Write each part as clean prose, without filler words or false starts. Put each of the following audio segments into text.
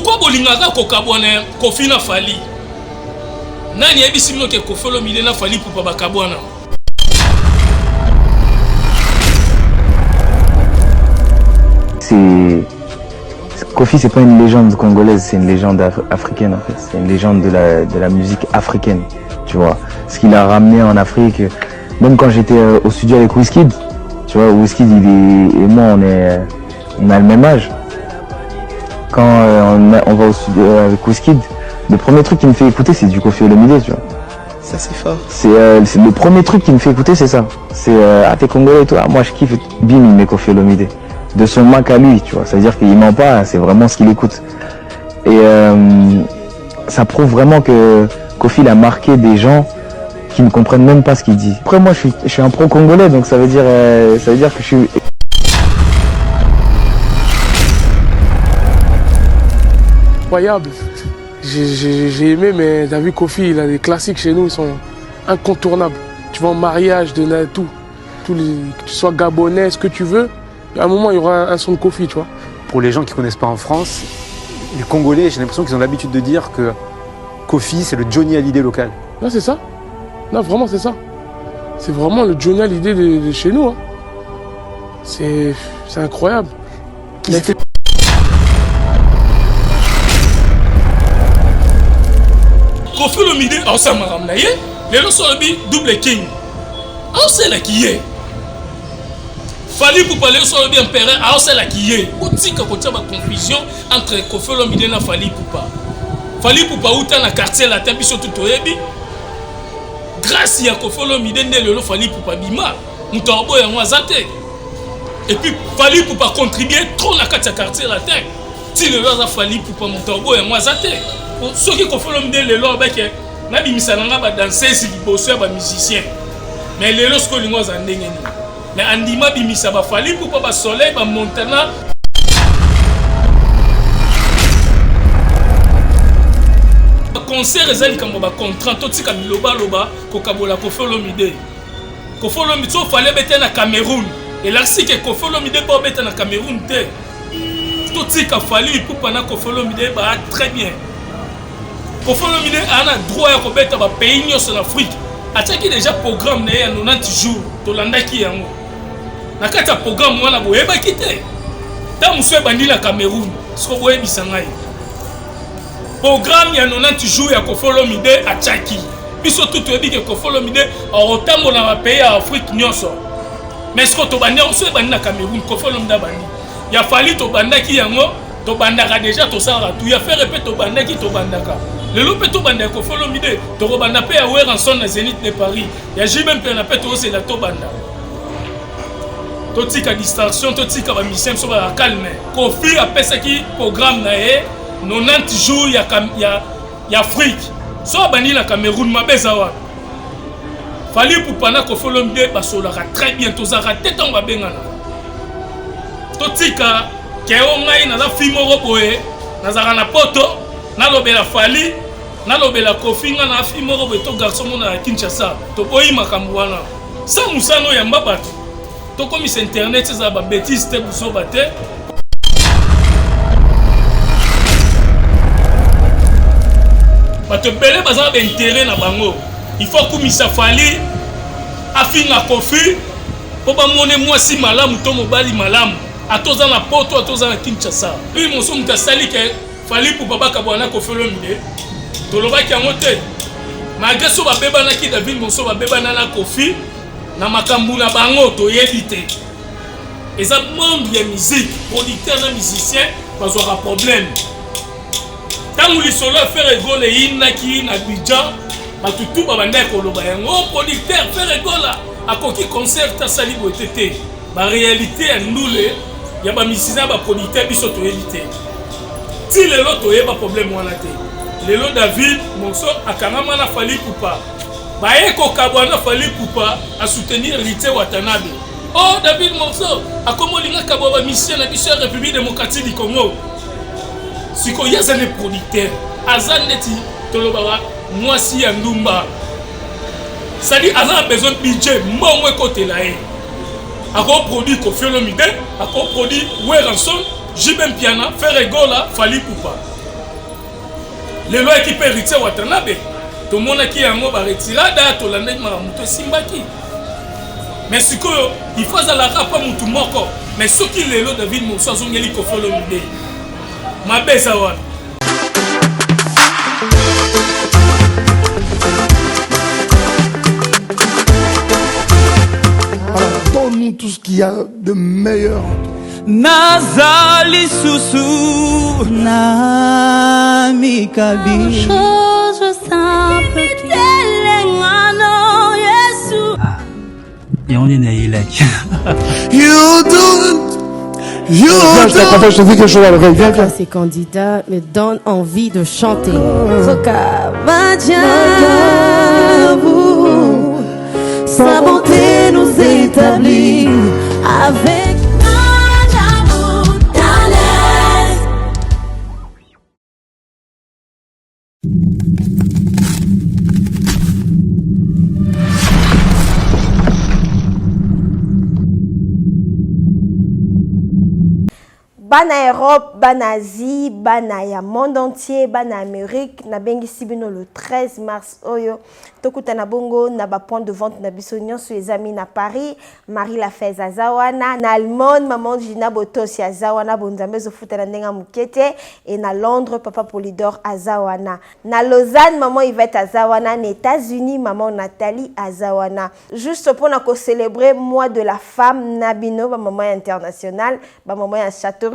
pourquoi bolingaka kokabwana Kofi na Fally? Nani yebisi bino ke Koffi Olomide na Fally Ipupa bakabwana? Kofi, c'est pas une légende congolaise, c'est une légende africaine en fait. C'est une légende de la musique africaine, tu vois. Ce qu'il a ramené en Afrique, même quand j'étais au studio avec Wizkid, tu vois, Wizkid et moi on a le même âge. Quand on va au studio avec Wizkid, le premier truc qu'il me fait écouter c'est du Koffi Olomide, tu vois. Ça c'est fort. C'est le premier truc qu'il me fait écouter, c'est ça. C'est t'es congolais et toi, moi je kiffe, bim il met Koffi Olomide. De son Mac à lui, tu vois, ça veut dire qu'il ment pas, c'est vraiment ce qu'il écoute. Et ça prouve vraiment que Koffi a marqué des gens qui ne comprennent même pas ce qu'il dit. Après moi je suis un pro congolais, donc ça veut dire que je suis... Incroyable. J'ai aimé, mais t'as vu Koffi, il a des classiques chez nous, ils sont incontournables. Tu vois, en mariage, de tout. Que tu sois gabonais, ce que tu veux. À un moment, il y aura un son de Koffi, tu vois. Pour les gens qui ne connaissent pas en France, les Congolais, j'ai l'impression qu'ils ont l'habitude de dire que Koffi, c'est le Johnny Hallyday local. Non, c'est ça. Non, vraiment, c'est ça. C'est vraiment le Johnny Hallyday de chez nous. Hein. C'est incroyable. Koffi Olomide, ça m'a ramené. Les gens sont double king. On sait là qui est. Fally Ipupa les sont bien péré, alors c'est là qui est. Aussi que quand il y a une confusion entre Koffi Olomide et Fally Ipupa. Fally Ipupa ou dans le quartier latin puis surtout toyebi. Grâce à Koffi Olomide né le Fally Ipupa bima, mutorbo ya mwazate. Et puis Fally Ipupa contribuer trop dans le quartier latin. Si le loi a Fally Ipupa mutorbo ya mwazate. Ceux qui Koffi Olomide le loi avec na bimisa nanga ba danser si liboso ba musicien. Mais les lorsque les mois en ndengeni. Mais andima bimisa ba Fally Ipupa ba soleil ba montana. Concert ezali kambo ba contrat totika biloba loba ko kabola Koffi Olomide. Koffi Olomide so fallait bete na Cameroun. Et là si que Koffi Olomide pas bete na Cameroun te. Totika Fally Ipupa na Koffi Olomide ba très bien. Koffi Olomide a un droit à combattre dans les pays en Afrique. Attaqué déjà programme né en 90 jours. Tolanda qui yango. Na kata programme wana boyeba kité. Ta muswe bandi na Cameroun. Ce ko boyebi sangai. Programme ya 90 jours ya Koffi Olomide attaqué. Biso tout toyebi que Koffi Olomide a otambo na pays en Afrique nyonso. Mais ce ko to bandi muswe bandi na Cameroun Koffi Olomide bandi. Ya Fally to bandaki yango to bandaka déjà to sara tout ya faire répéter to bandaki to bandaka. Le loup peut tout banda Koffi Olomide, to banda pe awer en son na Zénith de Paris. Ya même pe na pe to c'est la to banda. To tika distraction, to tika ba mission so ba calme. Koffi a pesa ki programme na e 90 jours ya Afrique. So bandi na Cameroun mabeza wa. Fally Ipupa na Koffi Olomide ba solaka très bien to zara tete on ba bengana. To tika ke o ngai na la fimo roboé, na zara na poto. Nalobela Fally, nalobela Koffi nga na fi moko beto garçon mona na Kinshasa. To boyi makambo wana. Sa musano ya mbabatu. To komi internet za ba bêtise te buso bate. Bato belé baza ba intérêt na bango. Il faut kumisa Fally afinga Koffi po ba mone mwasi malamu to mobali malamu. Atoza na poto atoza na Kinshasa. Puis moso mutasali ke Fally Ipupa bakabwana Koffi Olomide. Tolobaki yango te. Malgré so babebana ki David Monso babebana na Koffi na makambu na bango toyebi te. Eza membre ya musique, producteur na musicien bazwaka problème. Tangu lisolo faire rigole inaki na Abidjan, batutu babanda koloba yango producteur faire rigole akoki concert asali boetete. Ba réalité ya ndule ya ba musicien ba producteur biso toyebi te. Si les lots ont pas problème wana te. Les lots David Monso akangama na Fally Ipupa. Baye ko kabwana Fally Ipupa a soutenir Rite Watanabe. Oh David Monso akomo linga kabwa mission na biso République démocratique du Congo. Siko yazane producteur. Azaneti tolobara mwasi ya ndumba. C'est-à-dire azan besoin de budget mbongwe côté là. Ako produit Koffi Olomide, ako produit Weranson. Jibem Piana, faire Gola, Fally Ipupa. Le loi qui peut héritier Watanabe. Tout le monde qui a un retirada, tout le monde a simbaki. Mais ce que il faut à la rapa mutu moko. Mais ce qui est là David Moussa Zongeli Kofolo Mide. Ma besawa. Donne-nous tout ce qu'il y a de meilleur. Nazali Soussou Namikabi. Chose simple qui Et on est né like. You do. Viens, je te dis quelque chose à l'oreille. Viens, viens. ces candidats me donnent envie de chanter. Sa bonté nous établit avec Bana Europe, Bana Asie, Bana ya monde entier, Bana Amérique, na bengi sibino le 13 mars oyo. Tokuta na bongo na ba point de vente na bisonyon sur les amis na Paris, Marie Lafez Azawana, na Allemande, maman Gina Botos Azawana, bonzambe zo futa na ndenga mukete, et na Londres, papa Polydor Azawana. Na Lausanne, maman Yvette Azawana, na États-Unis, maman Nathalie Azawana. Juste pour na ko célébrer mois de la femme Nabino, ba maman internationale, ba maman ya Château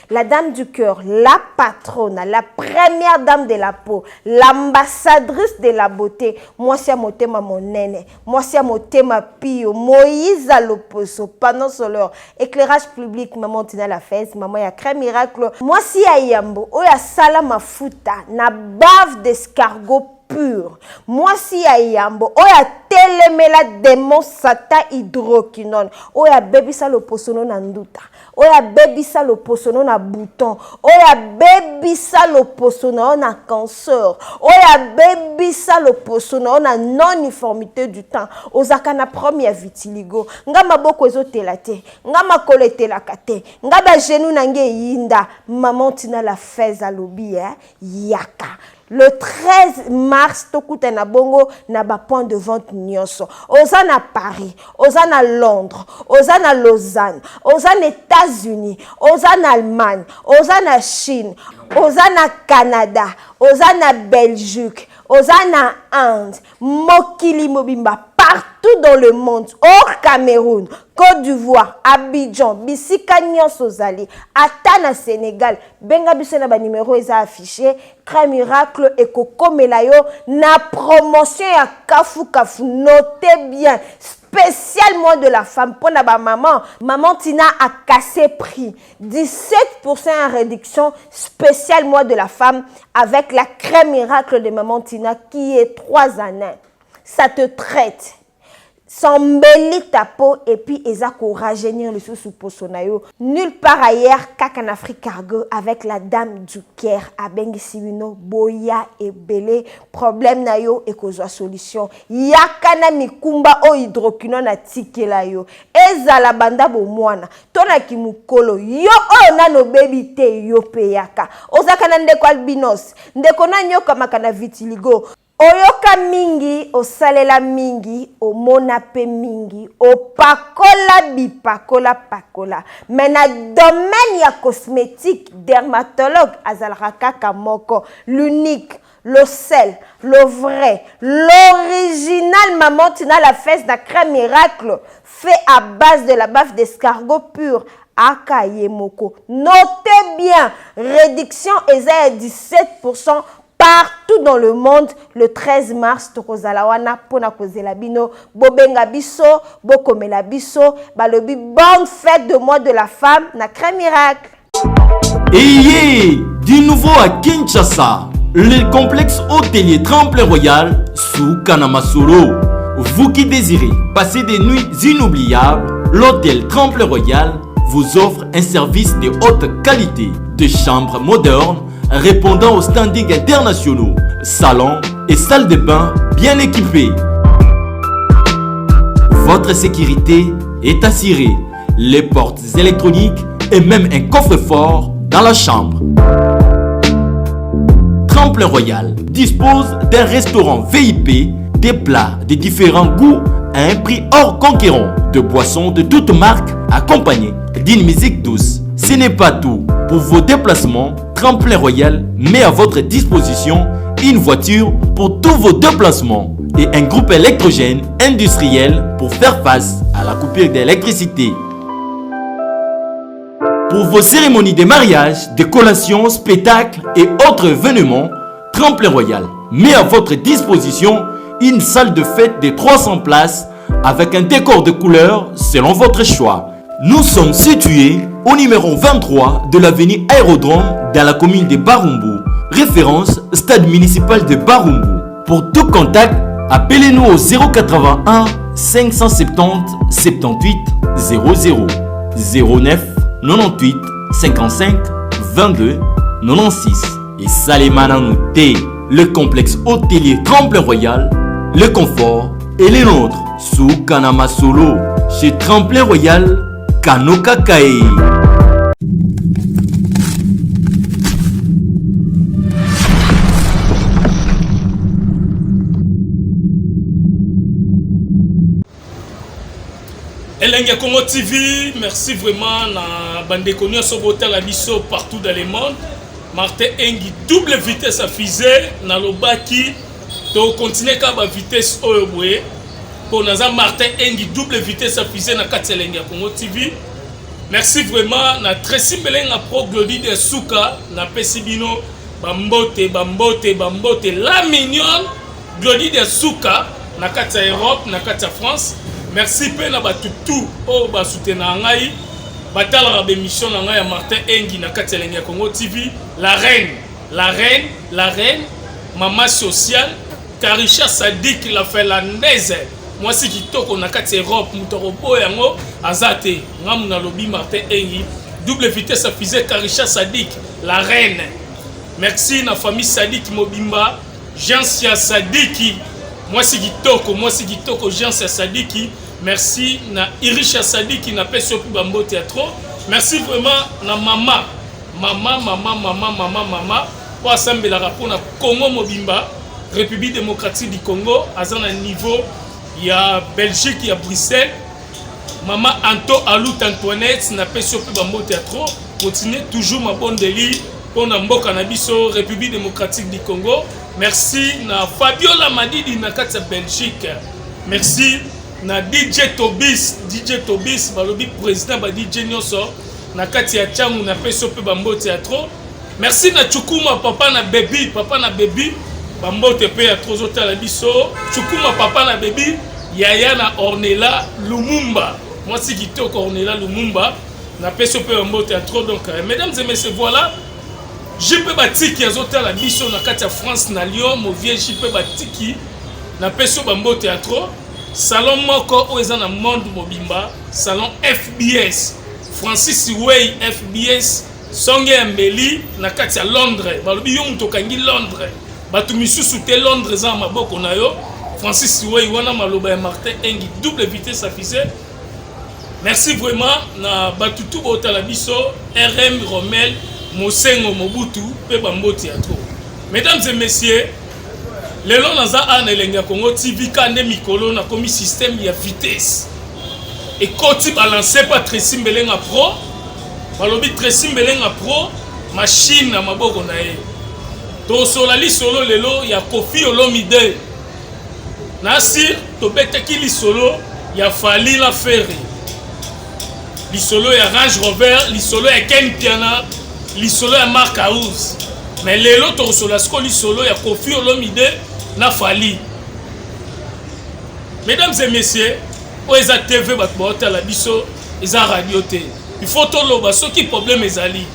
la dame du cœur, la patronne, la première dame de la peau, l'ambassadrice de la beauté. Moi, c'est mon thème mon nene. Moi, c'est mon thème pio. Moïse à l'opposo. Pendant l'heure. Éclairage public, maman Tina la fesse, maman ya crème miracle. Moi, si ya yambo, oya sala mafuta, na bave d'escargot pur. Moi si ya yambo oya telemela démon sata hydroquinone oya bebisa lo posono na nduta oya bebisa lo posono na bouton oya bebisa lo posono na cancer oya bebisa lo posono na non uniformité du temps ozaka na première vitiligo nga maboko ezotela te nga makolo etelaka te nga ba genou nange yinda maman Tina la fesse alobi yaka. Le 13 mars, tokuta na bongo na ba point de vente nyonso. Oza na Paris, oza na Londres, oza na Lausanne, oza na États-Unis, oza na Allemagne, oza na Chine, oza na Canada, oza na Belgique, oza na Inde, mokili mobimba partout dans le monde, hors Cameroun, Côte d'Ivoire, Abidjan, Bissika nyonso zali, ata na Sénégal, benga biso na ba numéro eza affiché, Crème Miracle et Coco Melayo na promotion ya kafu kafu, notez bien, spécial mois de la femme pour la maman. Maman Tina a cassé prix, 17% en réduction, spécial mois de la femme avec la Crème Miracle de Maman Tina qui est 3 années. Ça te traite, s'embellit ta peau et puis ezako rajeunir le sous posonayo. Nulle part ailleurs qu'en Afrique cargo avec la dame du Caire à Bengisibino, Boya et Belé. Problème na yo et kozwa solution. Yakana mikumba o hydroquinone na tikela yo. Ezala banda bo mwana. Tona kimukolo yo o nano baby te yo peyaka. Ozaka na ndeko albinos. Ndeko na nyoka makana vitiligo. Oyoka mingi, osalela mingi, omona pe mingi, opakola bipakola pakola. Mais na domaine ya cosmétique, dermatologue azalaka kaka moko, l'unique, le sel, le vrai, l'original Maman Tina la fesse de Crème Miracle, fait à base de la bave d'escargot pur. Akayemoko. Notez bien, réduction est à 17%. Partout dans le monde, le 13 mars, tokozalawana pona kozela bino, bobenga biso, bokomela biso, balobi bonne fête de mois de la femme na Crème Miracle. Ayez du nouveau à Kinshasa, le complexe hôtelier Tremplin Royal sous Kanamasolo. Vous qui désirez passer des nuits inoubliables, l'hôtel Tremplin Royal vous offre un service de haute qualité, de chambres modernes répondant aux standings internationaux, salons et salles de bain bien équipés. Votre sécurité est assurée, les portes électroniques et même un coffre-fort dans la chambre. Tremplin Royal dispose d'un restaurant VIP, des plats de différents goûts à un prix hors conquérant, de boissons de toutes marques accompagnées d'une musique douce. Ce n'est pas tout. Pour vos déplacements, Tremplin Royal met à votre disposition une voiture pour tous vos déplacements et un groupe électrogène industriel pour faire face à la coupure d'électricité. Pour vos cérémonies de mariage, de collations, spectacles et autres événements, Tremplin Royal met à votre disposition une salle de fête de 300 places avec un décor de couleurs selon votre choix. Nous sommes situés au numéro 23 de l'avenue Aérodrome dans la commune de Barumbu. Référence Stade municipal de Barumbu. Pour tout contact, appelez-nous au 081 570 78 00 09 98 55 22 96 et Salimana Mouté. Le complexe hôtelier Tremplin Royal, le confort et les nôtres sous Kanama Solo chez Tremplin Royal Kanoka Kae. Elenga Congo TV, merci vraiment na bande connu Sobota la biso partout dans le monde. Martin Engi double vitesse à fusée na lobaki to continuer ka ba vitesse oyo boye pour naza Martin Engi double vitesse à fusée na Elenga Congo TV. Merci vraiment na Tracy Belenga pro Glody de Souka na Pesibino bambote la mignonne Glody de Souka na kati Europe na kati France. Merci pe na batutu o ba soutenir ngai batala ba émission na ngai ya Martin Engi na kati Elenga Congo TV. La reine maman sociale Karisha Sadik la finlandaise. Moi si kitoko na kati Europe mutoropo yango azate ngamu na lobby Martin Engi double vitesse à fusée Karisha Sadik la reine. Merci na famille Sadik Mobimba Jansia Sadiki. Moi si kitoko Jansia Sadiki. Merci na Irisha Sadiki na peso pu bambo théâtre. Merci vraiment na mama pour assembler la rapport na Congo Mobimba République démocratique du Congo à niveau il y a Belgique, il y a Bruxelles. Maman Anto Alut Antoinette n'a pas sur Bambo Théâtre. Continuez toujours ma bonne délit pour Nambo Cannabiso, République démocratique du Congo. Merci na Fabiola Madidi na Katia Belgique. Merci na DJ Tobis, balobi président ba DJ Nyoso na Katia Changu na pas sur Bambo Théâtre. Merci na Chukuma papa na baby Bambo tepe à trop autres la biso. Chukuma papa na baby. Yaya na Ornella Lumumba. Moi si kitoko Ornella Lumumba. Na peso pe Bambo théâtre. Donc mesdames et messieurs, voilà. Je peux batiki à autres la biso na Katia France na Lyon. Mon vieux je peux batiki na peso Bambo théâtre. Salon moko oeza na monde mobimba. Salon FBS. Francis Way FBS. Songe Mbeli na Katia Londres. Balobi yo mutokangi Londres. Batu misusu te Londres za maboko na yo. Francis Siwei wana maloba ya Martin Engi double vitesse affichée. Merci vraiment na batutu botala biso RM Romel Mosengo Mobutu pe bambo théâtre. Mesdames et messieurs, lelo naza ana Elenga Congo TV kande mikolo na komi système ya vitesse. Et koti balancé par Tracy Belenga Pro. Balobi Tracy Belenga Pro machine na maboko na ye. To solali solo lelo ya Kofi Olomide. Nasir to betaki li solo ya Fali la Ferry. Li solo ya Range Rover, li solo ya Ken Piana, li solo ya Mark House. Mais lelo to solasko li solo ya Kofi Olomide na Fali. Mesdames et messieurs, oeza TV batbota la biso, eza radio te. Il faut to loba soki problème ezali.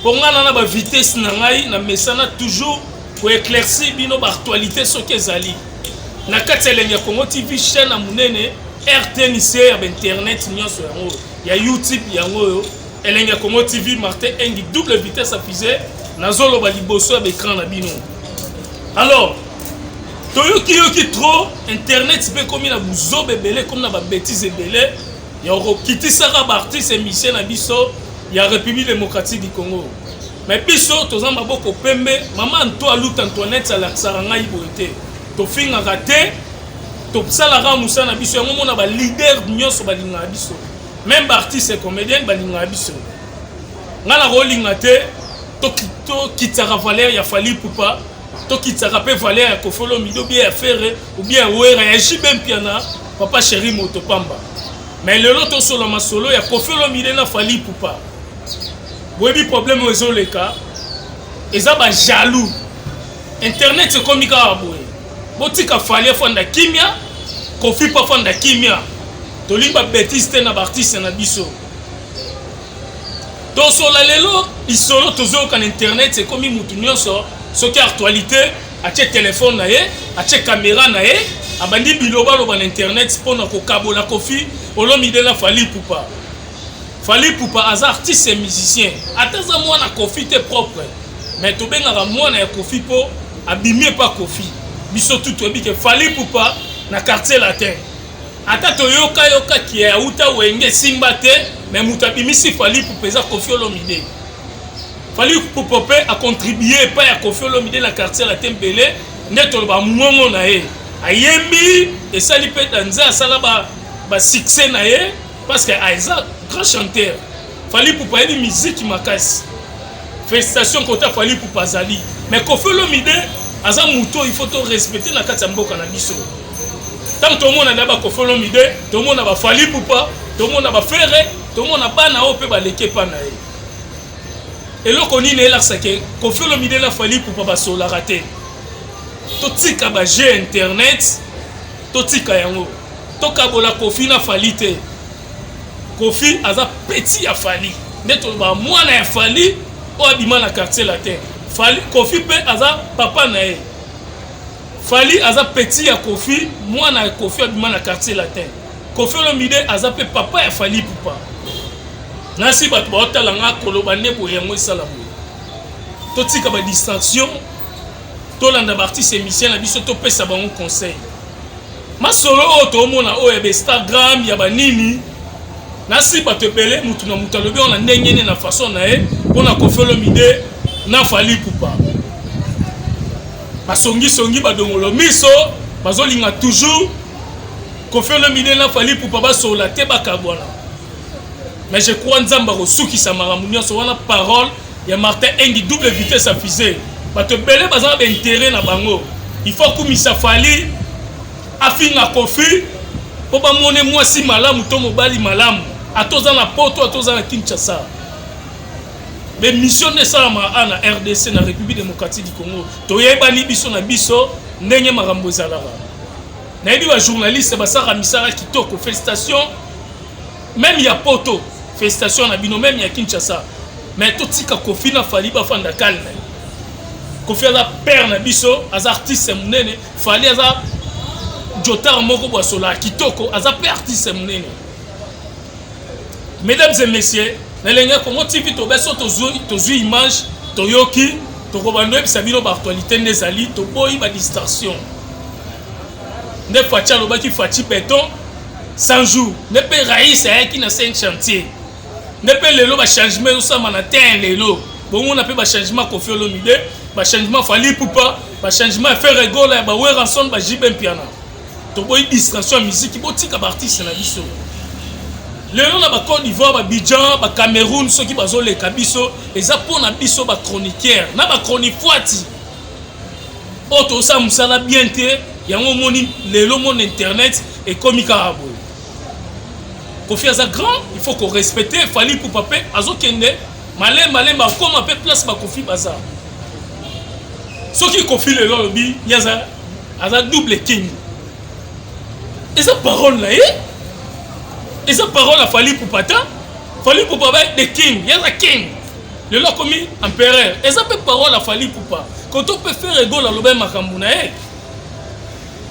Pour nga na ba vitesse na ngai na mesana toujours pour éclaircir bino ba actualité soki ezali. Na kati Elenga Congo TV chaîne na munene RTNC ya internet nyonso yango ya YouTube yango yo Elenga Congo TV Martin Engi double vitesse affichée na zolo ba liboso ya écran na bino. Alors toyoki trop internet pe komi na buzo bebele comme na ba bêtise ebele ya rokiti saka ba artiste émission na biso ya République démocratique du Congo. mais biso toza maboko pembe maman Anto aluta Antoinette alaksaka ngai boye te tofingaka te tosalaka musana biso yango mona ba leader nyonso balingaka biso même artiste et comédien balingaka biso nga na kolinga te tokitaka valeur ya Fally Ipupa tokitaka pe valeur ya Koffi Olomide bien ya Ferre ou bien Wera ya Jibem Piana papa chéri Motopamba mais lelo tosolo masolo ya Koffi Olomide na Fally Ipupa boyebi problème ezoleka eza ba jaloux internet c'est comme ka boye botika Fally afanda kimia Koffi pa fanda kimia tolimba bêtise te na artiste na biso tosola lelo isolo tozo kan internet c'est comme mutu nyonso soki actualité atie téléphone na ye atie caméra na ye abandi biloba loba na internet pona ko kabola Koffi Olomide na Fally Ipupa Fally Ipupa aza artiste et musicien ataza mwana Koffi te propre mais tobengaka mwana ya Koffi po abimie pa Koffi biso tout toyebi ke Fally Ipupa na quartier latin ata toyoka ki ya uta wenge simba te mais mutabimisi Fally Ipupa eza Koffi Olomide Fally Ipupa pe a contribué pa ya Koffi Olomide na quartier latin belé neto ba mongo na ye ayembi esali pe danza asala ba succès na ye parce que aiza grand chanteur Fally Ipupa yebi musique makasi félicitations kota Fally Ipupa zali mais Koffi Olomide aza muto il faut to respecter na kati ya mboka na biso tant tout le monde a ba Koffi Olomide tout le monde a ba Fally Ipupa tout le monde a ba Ferre tout le monde a bana o pe ba leke pa na ye et lo koni ne la sake Koffi Olomide na Fally Ipupa ba so la raté to tika ba jeu internet to tika yango to kabola Koffi na Fally te Koffi aza petit ya Fally neto ba mwana ya Fally o abima na quartier latin Fally Koffi pe aza papa na ye Fally aza petit ya Koffi mwana ya Koffi abima na quartier latin Koffi Olomide aza pe papa ya Fally Ipupa nasi bato baotala nga koloba nde boye yango esala boye totika ba distraction tolanda baartiste émission na biso topesa bango conseil masolo oyo tomona oyo ya Instagram ya banini nasi bato ebele mutu na mutu alobi ona ndenge nini na façon na ye mpona Koffi Olomide na Fally Ipupa basongi badongolo miso bazolinga toujours Koffi Olomide na Fally Ipupa basola te bakabwana mais je crois nzamba kosukisa makambo nyonso wana parole ya Martin Engi double vitesse à fusée bato ebele baza ba intérêt na bango il faut kumisa Fally afinga Koffi po bamone mwasi malamu to mobali malamu atoza na poto atoza na Kinshasa mais mission de salama na RDC na République démocratique du Congo toyebani biso na biso ndenge makambo ezalaka nayebi ba journaliste basaka misala kitoko félicitations même ya poto félicitations na bino même ya Kinshasa mais totika Koffi na Fally bafanda calme Koffi aza père na biso aza artiste munene Fally aza jotar moko bosola kitoko aza pe artiste munene mesdames et messieurs nalenga Congo TV to beso to image to yoki to kobando ebisa bino ba actualité ndezali to boyi ba distraction nde facha lobaki fachi béton 100 jours ne pe raïs ayaki na 5 chantier ne pe lelo ba changement osama na terre lelo bongo na pe ba changement Koffi Olomide ba changement Fally Ipupa ba changement Ferre Gola ba Weranson ba Jibem Piana to boyi distraction musique botika ba artiste na biso lelo na ba Côte d'Ivoire ba Abidjan ba Cameroun soki bazoleka biso eza pona biso ba chroniqueur na ba chronifuati oto sa musala bien te yango moni lelo mon internet et komika rabo Koffi aza grand il faut qu'on respecte Fally Ipupa pe azokende malemba comme pe place ba Koffi baza soki Koffi lelo lobi yaza aza double king et sa parole là et sa parole à Fally Ipupa Fally Ipupa ba the king yaza king lelo komi empereur et sa parole à Fally Ipupa quand on peut faire rigoler loba makambo na ye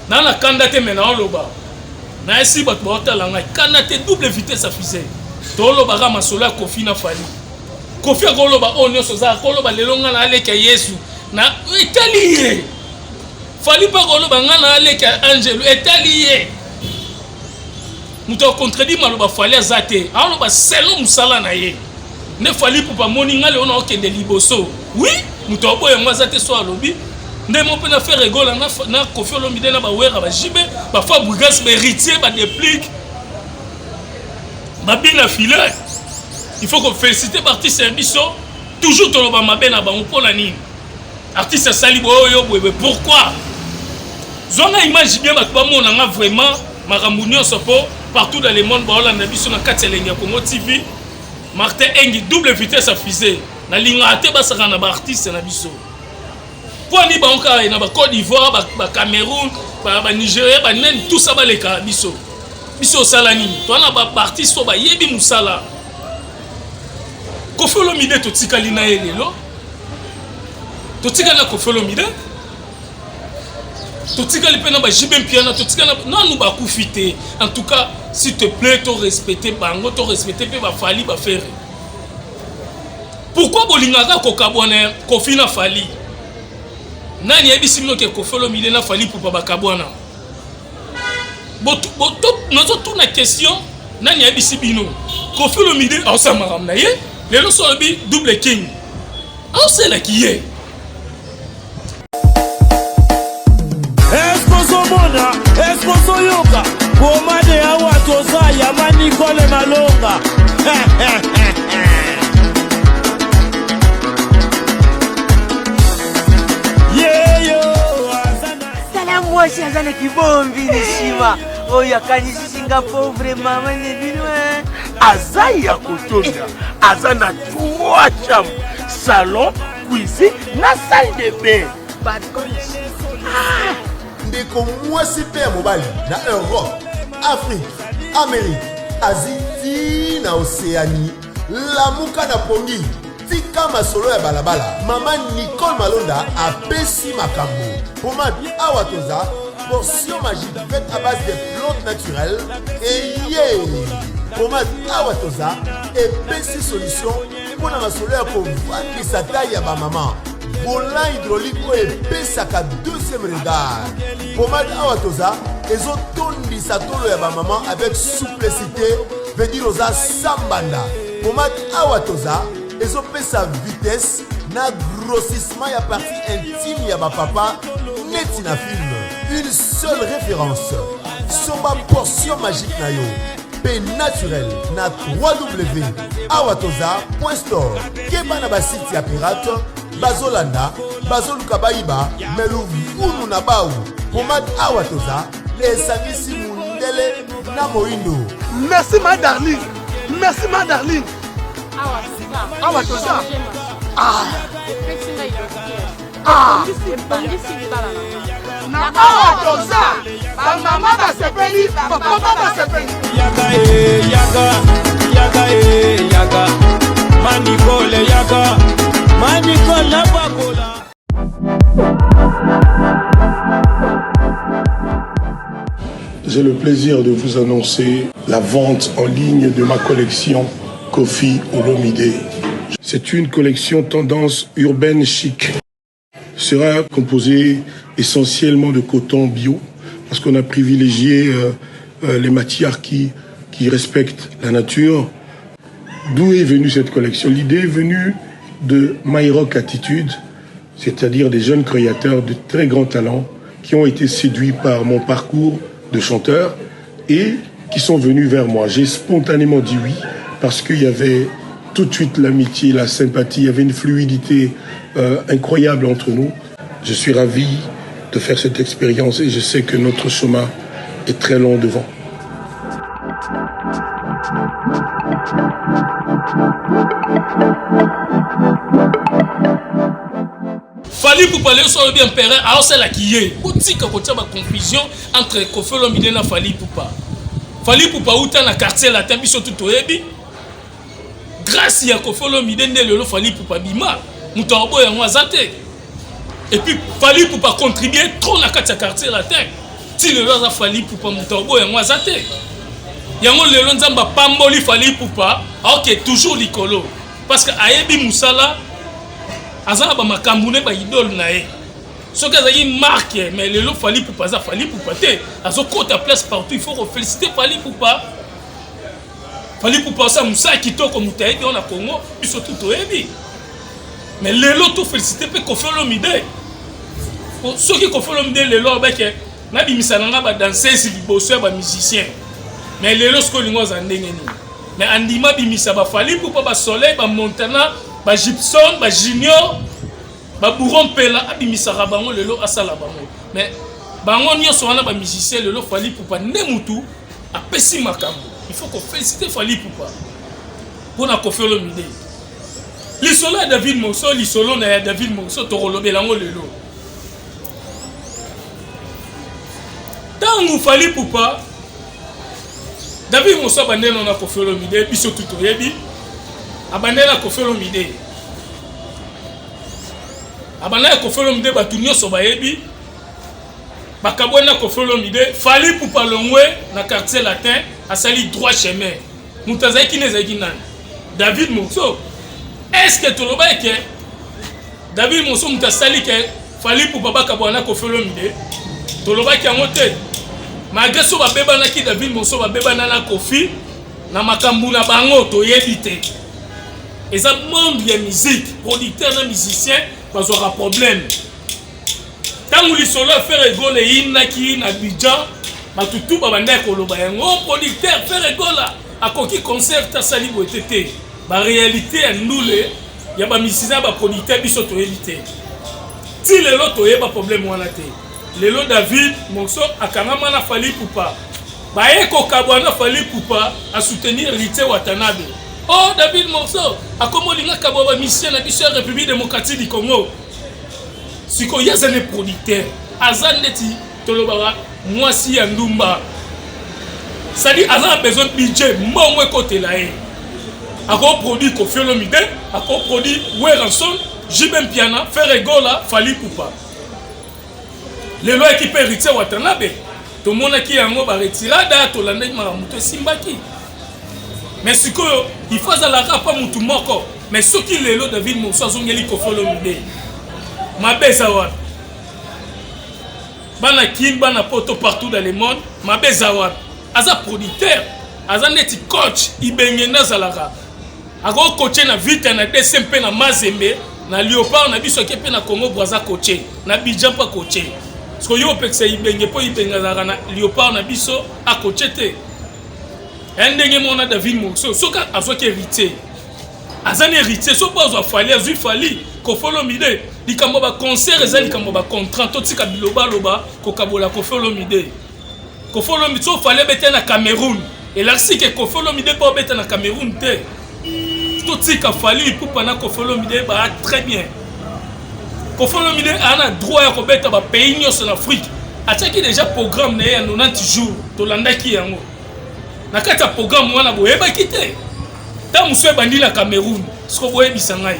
na la kandate mena loba na esi bato baotala ngai kandate double vitesse à fusée to loba ga masola Koffi na Fally Koffi akoloba o nyonso za akoloba lelo nga na aleka Yesu na etali ye Fally pa koloba nga na aleka Angelo etali ye muto contredit maloba Fally azate aloba selo musala na ye ne fali pupa moni nga le on okende liboso oui muto oboye yango azate so alobi nde mo pe na faire rigole na Koffi Olomide na ba wera ba jibe ba fa Bougas ba héritier ba déplique ba bien filer il faut que féliciter artiste biso toujours toloba mabe na bango pona nini artiste sali boyo boye pourquoi zonga image bien ba mona nga vraiment makambo nyonso po partout dans le monde ba olanda biso na katelenge Congo TV Martin Engi double vitesse à fusée na linga ate basaka na ba artiste na biso poni ba onka na ba Côte d'Ivoire ba Cameroun ba Nigeria ba nen tout ça ba leka biso sala nini to na ba artiste so ba yebi musala Koffi Olomide to tikali na elelo to tikala Koffi Olomide to tikali pena ba jibe piano to tikala nanu ba kufite en tout cas s'il te plaît to respecter bango to respecter pe ba fali ba faire pourquoi bolingaka ko kabwana Koffi na fali nani yebisi mino ke Koffi Olomide na fali pour ba kabwana boto nozo tuna question nani yebisi bino Koffi Olomide asa maram na ye lelo so bi double king asa la kiye Esposomona esposoyoka pomade awa toza ya manikole malonga Moi si azana kibombi nishima oya kanisi Singapore vraiment mane bino azaya kotonda azana 3 chambres salon cuisine na salle de bain ndeko mwasi pe ya mobali na Europe Afrique Amérique Asie na Océanie lamuka na pongi tika masolo ya balabala mama Nicole Malonda apesi makambo pomade awa toza portion magique faite à base de plantes naturelles et pomade awa toza epesi solution mpona masolo ya kovandisa taille ya bamama volant hydraulique oyo epesaka deuxième regard pomade awa toza ezotondisa tolo ya bamama avec souplicité veut dire oza sambanda pomade awa toza ezopesa vitesse na grossissement ya partie intime ya bapapa neti na film une seule référence somba portion magique na yo pe naturel na www.awatoza.store keba na basite ya pirate bazolanda bazoluka bayiba meluvunu na bawu pomade awatoza esangisi mundele na moindo. Merci ma darling, merci ma darling. Awa toza. Na awa toza. Ba mama ba sepeli, ba papa ba sepeli. Yaga. Manikole yaga. Manikole na bakola. J'ai le plaisir de vous annoncer la vente en ligne de ma collection Koffi Olomide. C'est une collection tendance urbaine chic. Sera composée essentiellement de coton bio parce qu'on a privilégié les matières qui respectent la nature. D'où est venue cette collection? L'idée est venue de My Rock Attitude, c'est-à-dire des jeunes créateurs de très grands talents qui ont été séduits par mon parcours de chanteur et qui sont venus vers moi. J'ai spontanément dit oui parce qu'il y avait tout de suite l'amitié, la sympathie, il y avait une fluidité incroyable entre nous. Je suis ravi de faire cette expérience et je sais que notre chemin est très long devant. Fali pour parler sur le bien père, alors c'est là qui est. Boutique à côté de ma confusion entre Koffi Olomide et Fali Poupa. Fali Poupa où t'as na quartier la tête biso tout oebi. Grâce à Koffi Olomide ne le Fali Poupa bima, mutarbo ya mwazate. Et puis Fali Poupa contribuer trop na quartier la tête. Si le loza Fali Poupa mutarbo ya mwazate. Yango le lonzamba pamboli Fali Poupa, OK toujours likolo parce que ayebi musala azala ba makambune ba idole na ye. Ce que azali marque mais le Fali Poupa za Fali Poupa te azo kota place partout il faut féliciter Fali Poupa. Fali pour passer Moussa Kitoko Moutaïbi on a Congo puis surtout Toyebi. Mais lelo tout félicité pe Koffi Olomide. Ceux qui Koffi Olomide lelo avec na bimisa nanga ba danseuse liboso ba musicien. Mais lelo ce que lingo za ndenge ni. Mais andima bimisa ba Fali pour pas Soleil ba Montana ba Gibson ba Junior ba Bourron Pela abimisa bango lelo asala bango. Mais bango nyonso wana ba musicien lelo Fali pour pas nemutu a pesi makambo. Il faut qu'on félicite Fali pour pas. Pour na Koffi Olomide. L'isolo David Mosso, l'isolo na David Mosso torolobe lango lelo. Tangu Fali pour pas. David Mosso bandela na Koffi Olomide biso tout oyebi. Abandela Koffi Olomide. Abandela Koffi Olomide batu nyonso bayebi. Bakabona Koffi Olomide Fali pour pas longwe na quartier latin asali droit chemin. Mutazaki nezaki nani? David Mosso. Est-ce que toloba que David Mosso mutasali que Fali pour baba kabona Koffi Olomide? Toloba ki angote. Malgré so ba beba na ki David Mosso ba beba na Koffi na makambu na bango to yebite. Et ça monde ya musique, producteur na musicien pas aura problème. Tangu lisolo faire rigole inaki na Abidjan matutu babanda koloba yango producteur faire rigole akoki concert asali boetete ba réalité ya ndule ya ba musicien ba producteur biso to éviter ti lelo to yeba problème wana te lelo David Mosso akangama na Fali Pupa ba eko kabwana Fali Pupa a soutenir Rite Watanabe. Oh David Mosso akomolinga kabwa ba musicien na biso République démocratique du Congo. Siko yazane producteur azandeti tolobara mwasi ya ndumba sadi azan besoin de budget mbongo côté là ako produit Koffi Olomide ako produit Weranson Jibem Piana faire gola Fali Pupa lelo équipe Rite Watanabe to mona ki yango ba retirada to landa maramuto simbaki mais siko il faut za la rapa mutu moko mais soki lelo David Mosso azongeli Koffi Olomide Mabeza wa bana kin bana poto partout dans le monde Mabeza wa aza producteur aza neti coach ibengena zalaka ako coacher na vite na DSMP na Mazembe na Léopard na biso kepe na Congo Brazza coacher na Bidjan pa coacher parce que yo pekse ibenge po ibenga zalaka na Léopard na biso a coacher te ndenge mona David Mosso soka azoke héritier azane héritier so pas zo Fali azu Fali Koffi Olomide likambo ba concert eza likambo ba contrat to tika biloba loba ko kabola Koffi Olomide. Koffi Olomide so fallait bete na Cameroun et là si que Koffi Olomide pas bete na Cameroun te to tika Fali pour pana Koffi Olomide ba très bien. Koffi Olomide a droit ya ko beta ba pays nyos en Afrique ataki déjà programme na ya 90 jours to landaki yango na kata programme wana boyeba kite ta muso bandi na Cameroun sko boyebisa ngai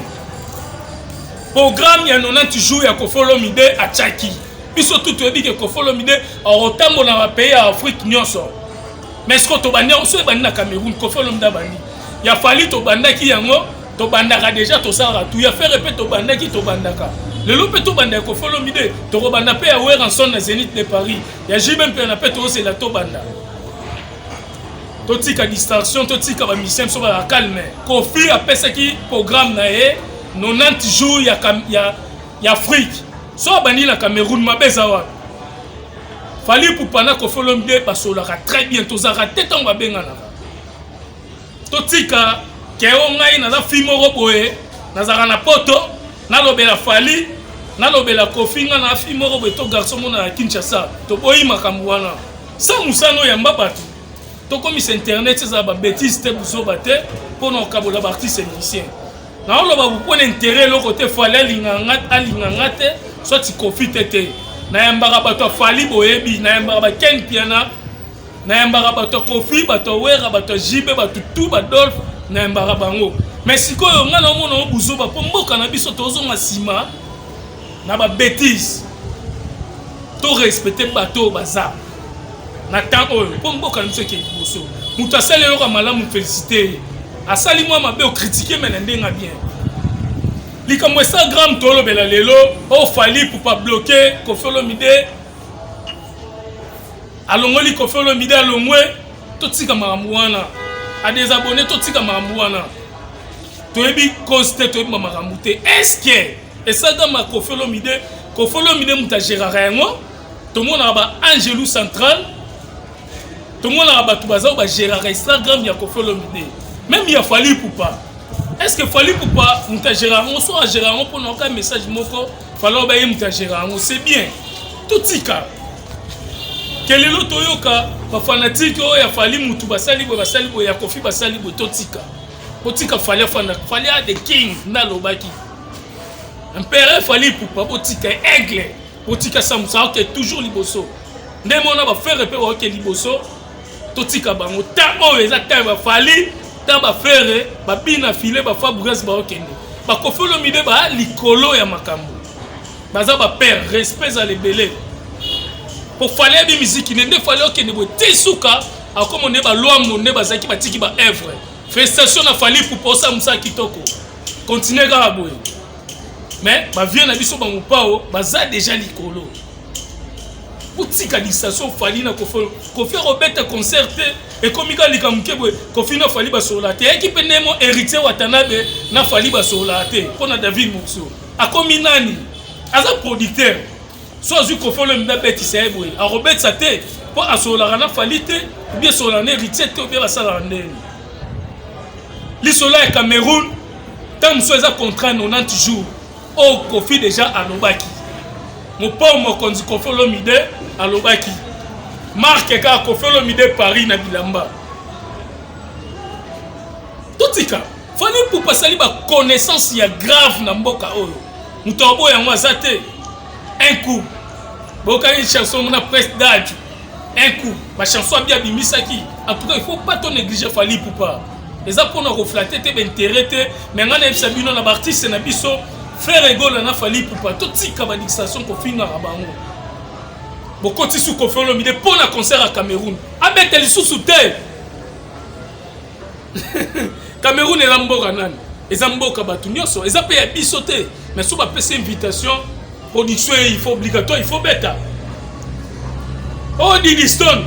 programme ya 90 jours ya Koffi Olomide a Tchaki. Biso tout ebi que Koffi Olomide a rotambo na ba pays ya Afrique nyonso. Mais ce que to bandi so bandi na Cameroun Koffi Olomide bandi. Ya Fali to bandaki yango to bandaka déjà to sara tout ya faire répéter to bandaki to bandaka. Le lope to bandaka Koffi Olomide to robanda pe ya Weranson na Zénith de Paris. Ya Jibem pe na pe to c'est la to banda. To tika distraction to tika ba mission so ba calme. Koffi a pesaki programme na e 90 jours ya Afrique. So bani na Cameroun Mabeza wa. Fali pour pana Koffi Olomide basolaka très bien to zara tete on va bengana. To tika ke o ngai na za fimo roboe na zara na poto na lobela Fali na lobela Koffi nga na fimo roboe to garçon mona Kinshasa to boyi makambu wana. Sa musano ya mbabatu. To comme internet ça ba bêtise te buso bate pour no kabola artiste musicien. Na oloba vous prenez intérêt le côté Fali alinganga te soit tu Koffi tete na yambara bato Fali boyebi na yambara ba Ken Piana na yambara bato Koffi bato Wera bato Jibe bato tout ba Dolph na yambara bango mais sikoyo nga na mona buzo ba po mboka na biso tozo masima na ba bêtise to respecter bato baza na temps oyo po mboka na biso ke buso mutu asali yo ka malamu féliciter asali moi mabe o critiquer mais ndenga bien likambo Instagram to lobela lelo o Fali pour pas bloquer Koffi Olomide alongoli Koffi Olomide alongwe to tika makambu wana à des abonnés tout tika mambuana toyebi coste toyebi mamaramute est-ce que et ça dans ma Koffi Olomide muta gérera yango tout le monde a ba Angelou central tout le monde a ba tubaza ba gérera Instagram ya Koffi Olomide même il a fallu pour pas est-ce que fallu pour pas muta gérera on soit gérera on pour un message moko fallo ba muta gérera on c'est bien tout tika quel est l'autre yoka ba fanatique o ya fallu mutu basali bo ya Koffi basali bo totika botika fallait des king na lobaki impératif fallait pour pas botika aigle botika samusa que toujours liboso ndemona ba faire repé o que liboso totika bango ta o eza ta ba fallait ta ba faire ba bina filer ba Fabrice ba okende ba Koffi Olomide ba likolo ya makambo baza ba père respect za lebele pour fallait bi musique ndé fallait okende bo tisuka akomo ne ba loi monde bazaki batiki ba œuvre. Félicitations à Fali pour poser Moussa Kitoko. Continuez à abouer. Mais, ma vie n'a pas sur mon pao, baza déjà l'icolo. Pour tika station Fali na Koffi Robert concerté et comme il a dit que Koffi na Fali ba sur la terre. Qui peut nemo héritier Watanabe na Fali ba sur la terre. Pour na David Mousseau. A comme nani, as un producteur. Soit du Koffi Olomide bête c'est aboué. A Robert sa terre pour à sur la rana Fali te ou bien sur la héritier te ou bien la salle L'Isola et Cameroun, tant que nous contrat 90 jours, au Koffi déjà à Lobaki. Mon père m'a conduit Koffi Olomide à Lobaki. Marc et Koffi Olomide Paris na Bilamba. Tout ça, fallait pour passer la connaissance il y a grave na mboka oyo. Mutobo ya mwazate. Un coup. Boka une chanson mon presse d'âge. Un coup. Ma chanson bien bimisaki. En tout cas, il faut pas trop négliger Fali pour pas. Et ça pour nous refléter tes intérêts mais on a sabi non la artiste na biso faire rigolo na Fali pour pas tout tika ba dixation ko finga rabango beaucoup ti sous Koffi Olomide pour un concert à Cameroun avec les sous terre Cameroun et lamboka nan et zamboka batu nyoso et ça peut biso te mais sous ba passer invitation production il faut obligatoire il faut bêta oh Didi Stone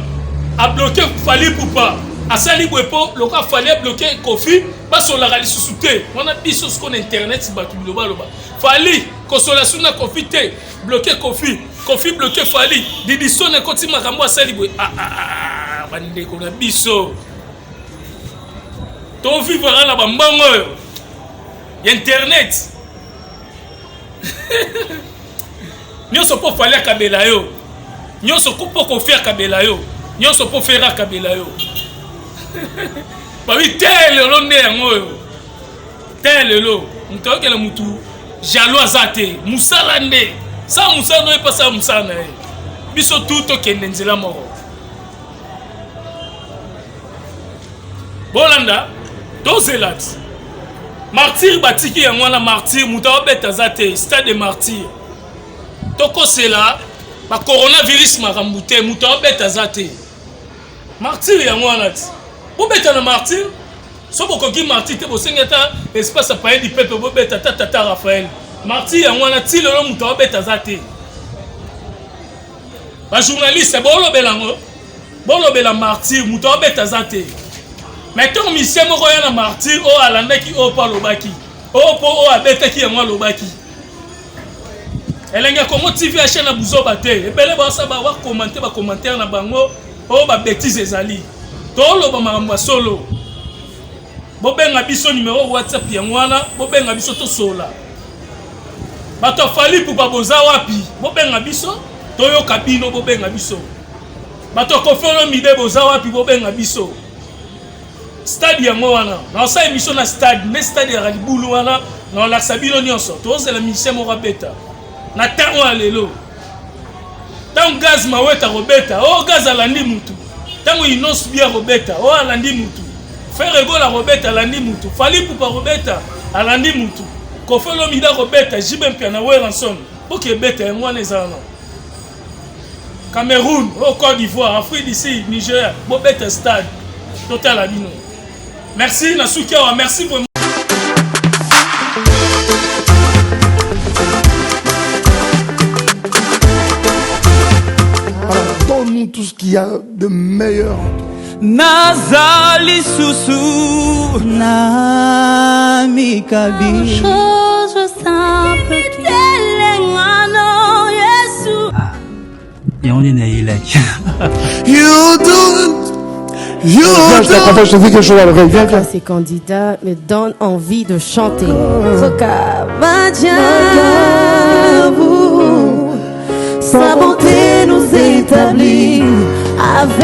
a bloqué Fali pour pas à Sali Bwepo, le cas fallait bloquer Koffi, pas sur la réalité sous-té. On a dit sur ce qu'on internet, c'est battu le bas. Fali, consolation na Koffi, bloquer Koffi, Koffi bloquer Fali. Didi Stone et continue à rambo à Sali Bwe. Bande qu'on a biso. Ton vivra là bambango. Internet. Nous sommes pas Fali à Kabela yo. Nous sommes pas Koffi à Kabela yo. Nous sommes pas faire à Kabela yo. Babi tel lo ne yango tel lo mutayo kele mutu jaloux azate musala nde sa musala no pas sa musala na biso tout okende nzela moko bolanda dozelat martyr batiki yango na martyr mutayo beta azate stade de martyr toko sela ba coronavirus marambute mutayo beta azate martyr yango anati bobeta na martyr so bokoki martyr te bosengeta espace paye du peuple bobeta tata Raphaël martyr yango na ti lelo muto bobeta zate ba journaliste bolobela martyr muto bobeta zate mais ton mission moko ya na martyr o alandaki o pa lobaki o po o abetaki yango lobaki elenga Congo TV chaîne na buzoba te ebele ba sa ba commenter ba commentaire na bango o ba bêtise ezali tolo ba makambo solo bobenga biso numéro WhatsApp yango wana bobenga biso to sola bato Fali pour baboza wapi bobenga biso toyo kabino bobenga biso bato Koffi Olomide boza wapi bobenga biso stade yango wana na sa émission na stade mais stade ya Libulu wana na la sabino nyonso toze la mission mo rabeta na tango alelo tango gaz maweta robeta o gaz alandi mutu tango inos bia robeta o alandi mutu faire rigolo robeta alandi mutu Fali pour pas robeta alandi mutu Koffi Olomide robeta jibe mpia na weranson boke beta yango nezana Cameroun au Côte d'Ivoire Afrique d'ici Niger bobeta stade total abino merci Nasukia merci vraiment. Donne-nous tout ce qu'il y a de meilleur nazali susu na mikabi chose simple telengano Yesu yango na ilaki you don't Viens, je te fais quelque chose à l'oreille. Viens, viens. Ces candidats me donnent envie de chanter. Sa bonté nous établit avec